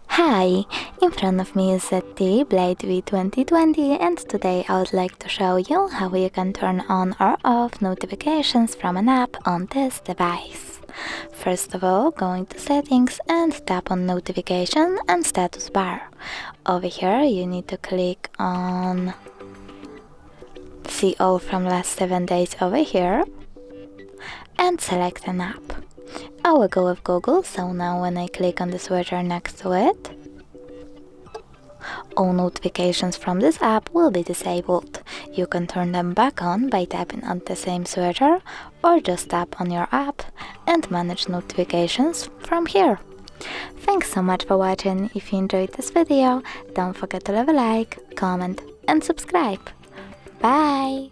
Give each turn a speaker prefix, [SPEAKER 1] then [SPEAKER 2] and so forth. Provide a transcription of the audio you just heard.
[SPEAKER 1] Hi, in front of me is ZTE Blade V2020 and today I would like to show you how you can turn on or off notifications from an app on this device. First of all, go into settings and tap on notification and status bar. Over here you need to click on see all from last 7 days over here and select an app. I will go with Google, so now when I click on the switcher next to it, all notifications from this app will be disabled. You can turn them back on by tapping on the same switcher or just tap on your app and manage notifications from here. Thanks so much for watching. If you enjoyed this video, don't forget to leave a like, comment and subscribe. Bye!